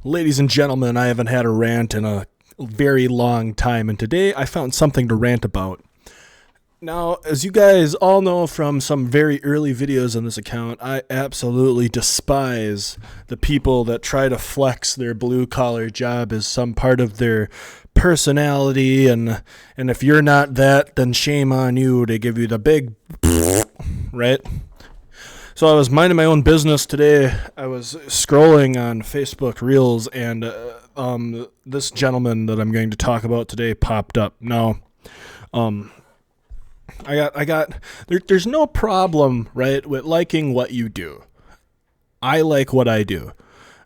Ladies and gentlemen, I haven't had a rant in a very long time, and today I found something to rant about. Now, as you guys all know from some very early videos on this account, I absolutely despise the people that try to flex their blue-collar job as some part of their personality, and if you're not that, then shame on you. They give you the big right? So I was minding my own business today. I was scrolling on Facebook Reels, and this gentleman that I'm going to talk about today popped up. Now, there's no problem, right, with liking what you do. I like what I do.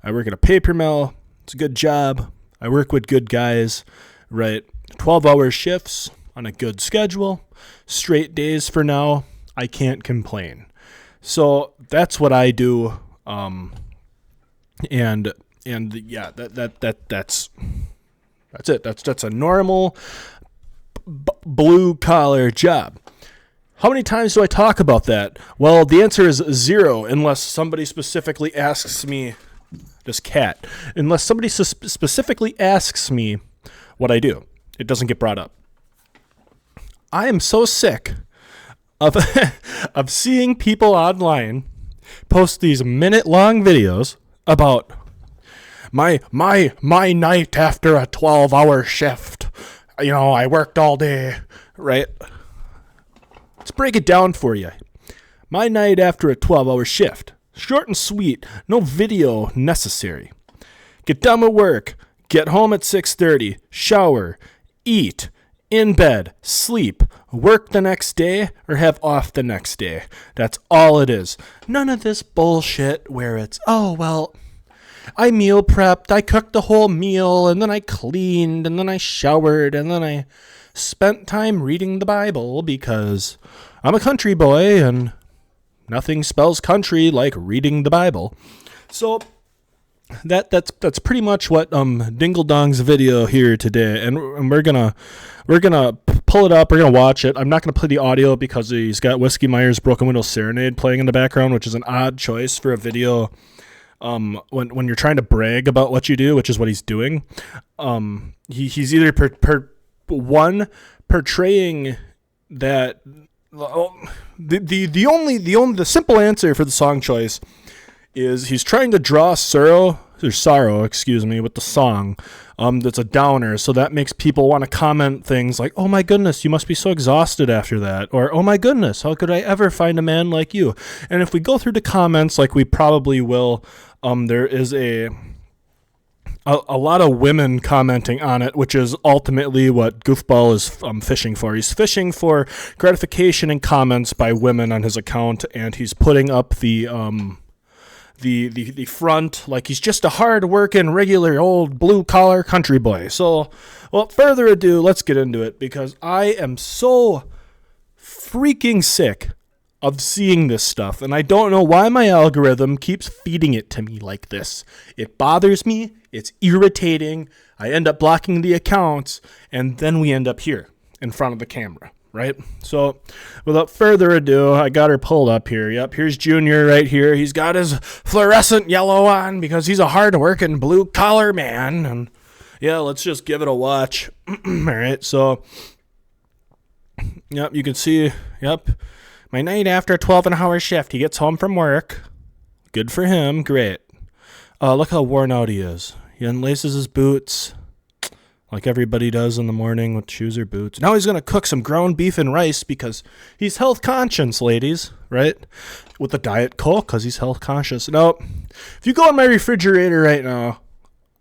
I work at a paper mill. It's a good job. I work with good guys, right? 12-hour shifts on a good schedule. Straight days for now. I can't complain. So that's what I do, and yeah, that's it. That's a normal blue collar job. How many times do I talk about that? Well, the answer is 0, unless somebody specifically asks me. This cat, unless somebody specifically asks me what I do, it doesn't get brought up. I am so sick of seeing people online post these minute-long videos about my night after a 12-hour shift. You know, I worked all day, right? Let's break it down for you. My night after a 12-hour shift. Short and sweet. No video necessary. Get done with work. Get home at 6:30. Shower. Eat. In bed, sleep, work the next day, or have off the next day. That's all it is. None of this bullshit where it's, oh, well, I meal prepped, I cooked the whole meal, and then I cleaned, and then I showered, and then I spent time reading the Bible because I'm a country boy, and nothing spells country like reading the Bible. So that's pretty much what Dingle Dong's video here today, and we're gonna pull it up. We're gonna watch it. I'm not gonna play the audio because he's got Whiskey Myers' Broken Window Serenade playing in the background, which is an odd choice for a video. When you're trying to brag about what you do, which is what he's doing. He's either portraying that. The simple answer for the song choice is he's trying to draw sorrow, with the song. That's a downer, so that makes people want to comment things like, oh my goodness, you must be so exhausted after that, or oh my goodness, how could I ever find a man like you? And if we go through the comments, like we probably will, there is a lot of women commenting on it, which is ultimately what Goofball is fishing for. He's fishing for gratification in comments by women on his account, and he's putting up the front like he's just a hard-working, regular old blue-collar country boy. So, without further ado, let's get into it, because I am so freaking sick of seeing this stuff, and I don't know why my algorithm keeps feeding it to me like this. It bothers me. It's irritating. I end up blocking the accounts, and then we end up here in front of the camera, right? So, without further ado, I got her pulled up here. Yep, here's Junior right here. He's got his fluorescent yellow on because he's a hard-working blue-collar man, and yeah, let's just give it a watch. All right, so, yep, you can see, yep, my night after a 12-hour shift. He gets home from work. Good for him. Great. Look how worn out he is. He unlaces his boots like everybody does in the morning with shoes or boots. Now he's going to cook some ground beef and rice because he's health conscious, ladies, right? With the Diet Coke because he's health conscious. Now, if you go in my refrigerator right now,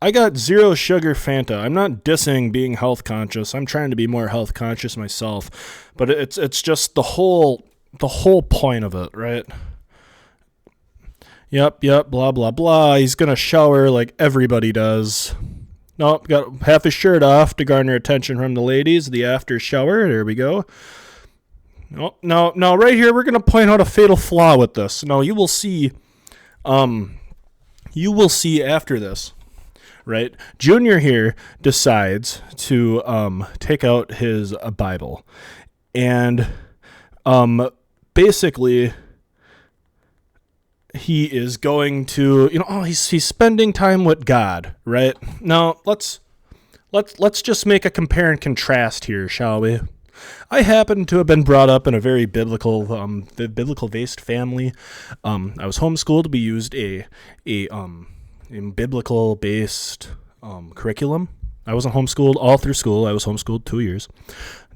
I got 0 sugar Fanta. I'm not dissing being health conscious. I'm trying to be more health conscious myself. But it's just the whole point of it, right? Yep, blah, blah, blah. He's going to shower like everybody does. Nope, got half his shirt off to garner attention from the ladies. The after shower, there we go. Oh, now, right here, we're going to point out a fatal flaw with this. Now, you will see after this, right? Junior here decides to take out his Bible. And basically he is going to, he's spending time with God, right? Now, let's just make a compare and contrast here, shall we? I happen to have been brought up in a very biblical-based family. I was homeschooled. We used a biblical-based curriculum. I wasn't homeschooled all through school. I was homeschooled 2 years.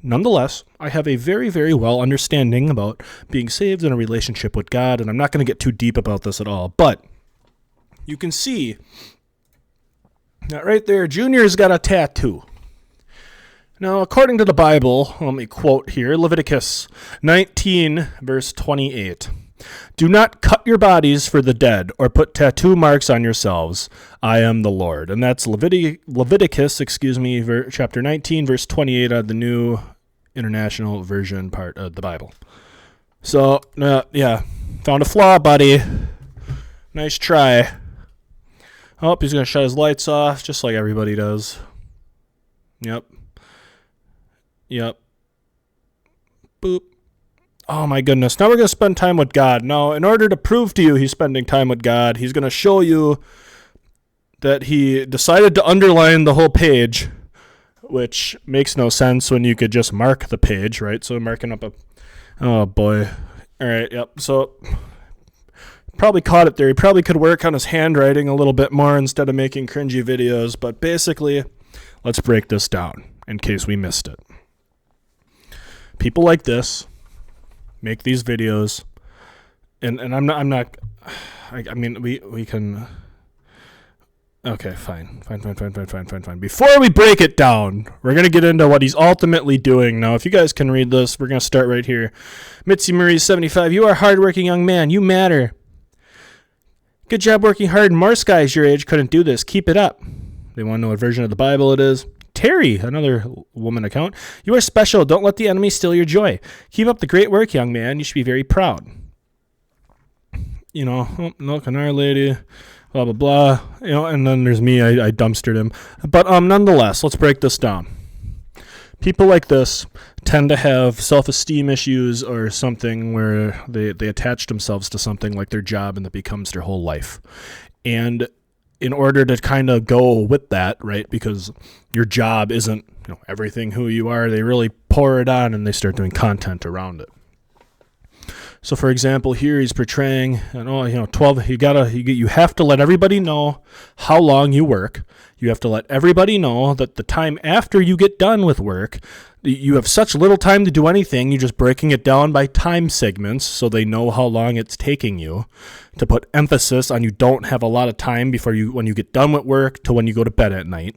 Nonetheless, I have a very, very well understanding about being saved in a relationship with God, and I'm not going to get too deep about this at all. But you can see that right there, Junior's got a tattoo. Now, according to the Bible, let me quote here, Leviticus 19, verse 28. Do not cut your bodies for the dead or put tattoo marks on yourselves. I am the Lord. And that's Leviticus, chapter 19, verse 28 of the New International Version part of the Bible. So, found a flaw, buddy. Nice try. Oh, he's going to shut his lights off, just like everybody does. Yep. Boop. Oh my goodness. Now we're going to spend time with God. Now, in order to prove to you he's spending time with God, he's going to show you that he decided to underline the whole page, which makes no sense when you could just mark the page, right? So marking up oh boy. All right, yep. So probably caught it there. He probably could work on his handwriting a little bit more instead of making cringy videos, but basically, let's break this down in case we missed it. People like this make these videos, and we can. Okay, fine. Before we break it down, we're gonna get into what he's ultimately doing. Now, if you guys can read this, we're gonna start right here. Mitzi Marie 75. You are a hardworking young man. You matter. Good job working hard. Most guys your age couldn't do this. Keep it up. They want to know what version of the Bible it is. Terry, another woman account. You are special. Don't let the enemy steal your joy. Keep up the great work, young man. You should be very proud. Look, an Our Lady, blah, blah, blah. And then there's me. I dumpstered him. But nonetheless, let's break this down. People like this tend to have self-esteem issues or something where they attach themselves to something like their job and that becomes their whole life. And in order to kind of go with that, right, because your job isn't everything who you are, they really pour it on and they start doing content around it. So, for example, here he's portraying, 12. You have to let everybody know how long you work. You have to let everybody know that the time after you get done with work, you have such little time to do anything. You're just breaking it down by time segments so they know how long it's taking you. To put emphasis on you don't have a lot of time when you get done with work to when you go to bed at night.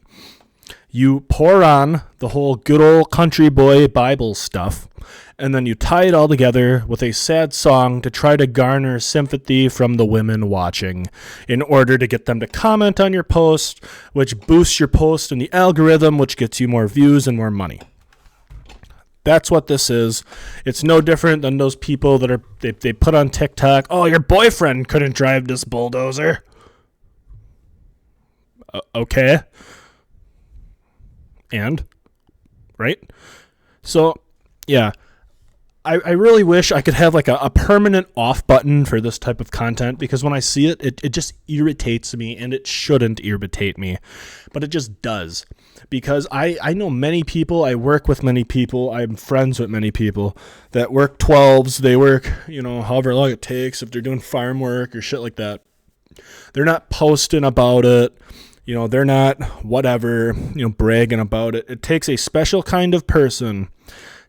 You pour on the whole good old country boy Bible stuff, and then you tie it all together with a sad song to try to garner sympathy from the women watching in order to get them to comment on your post, which boosts your post in the algorithm, which gets you more views and more money. That's what this is. It's no different than those people that they put on TikTok, oh, your boyfriend couldn't drive this bulldozer. Okay. And? Right? So, yeah. I really wish I could have like a permanent off button for this type of content, because when I see it, it just irritates me, and it shouldn't irritate me, but it just does. Because I know many people, I work with many people, I'm friends with many people that work 12s, they work, however long it takes, if they're doing farm work or shit like that. They're not posting about it. They're not whatever, bragging about it. It takes a special kind of person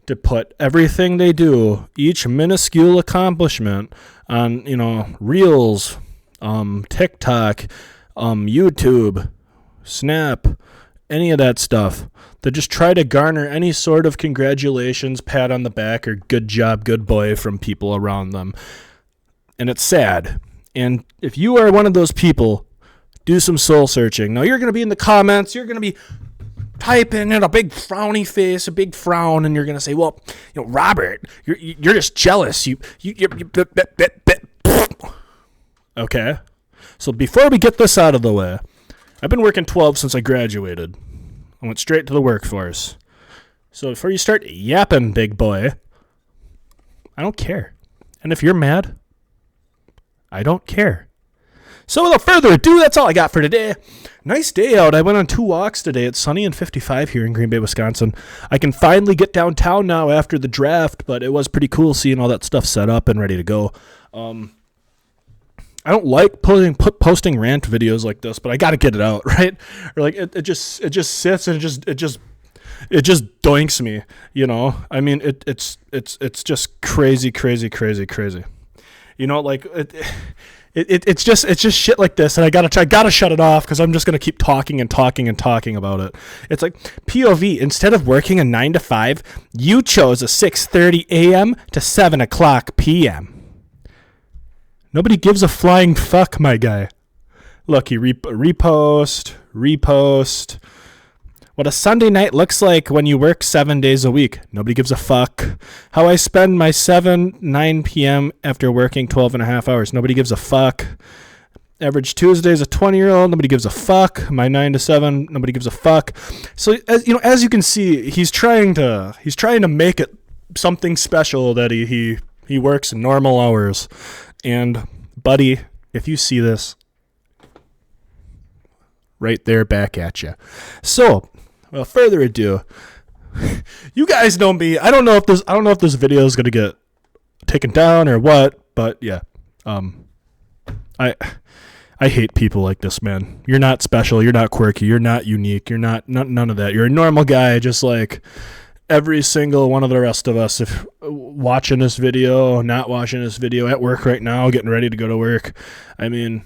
to put everything they do, each minuscule accomplishment on, Reels, TikTok, YouTube, Snap, any of that stuff. They just try to garner any sort of congratulations, pat on the back, or good job, good boy from people around them. And it's sad. And if you are one of those people, do some soul searching. Now, you're going to be in the comments, you're going to be typing in a big frowny face, a big frown, and you're going to say, well, Robert, you're just jealous. Okay. So before we get this out of the way, I've been working 12 since I graduated. I went straight to the workforce. So before you start yapping, big boy, I don't care. And if you're mad, I don't care. So without further ado, that's all I got for today. Nice day out. I went on 2 walks today. It's sunny and 55 here in Green Bay, Wisconsin. I can finally get downtown now after the draft, but it was pretty cool seeing all that stuff set up and ready to go. I don't like posting rant videos like this, but I got to get it out, right? Or like it just sits and it just doinks me, you know? I mean, it's just crazy. You know, like it's just shit like this, and I gotta shut it off because I'm just gonna keep talking about it. It's like POV. Instead of working a 9 to 5, you chose a 6:30 a.m. to 7 o'clock p.m. Nobody gives a flying fuck, my guy. Look, you repost. What a Sunday night looks like when you work 7 days a week. Nobody gives a fuck. How I spend my 9 p.m. after working 12 and a half hours. Nobody gives a fuck. Average Tuesday's a 20-year-old. Nobody gives a fuck. My 9 to 7. Nobody gives a fuck. So as you can see, he's trying to make it something special that he works normal hours. And buddy, if you see this, right there back at you. So, without further ado, you guys know me. I don't know if this video is gonna get taken down or what, but yeah, I hate people like this, man. You're not special. You're not quirky. You're not unique. You're not none of that. You're a normal guy, just like every single one of the rest of us. If watching this video, not watching this video, at work right now, getting ready to go to work, I mean,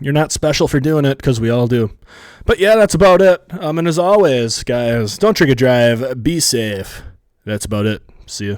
you're not special for doing it, because we all do. But yeah, that's about it. And as always, guys, don't drink and drive. Be safe. That's about it. See ya.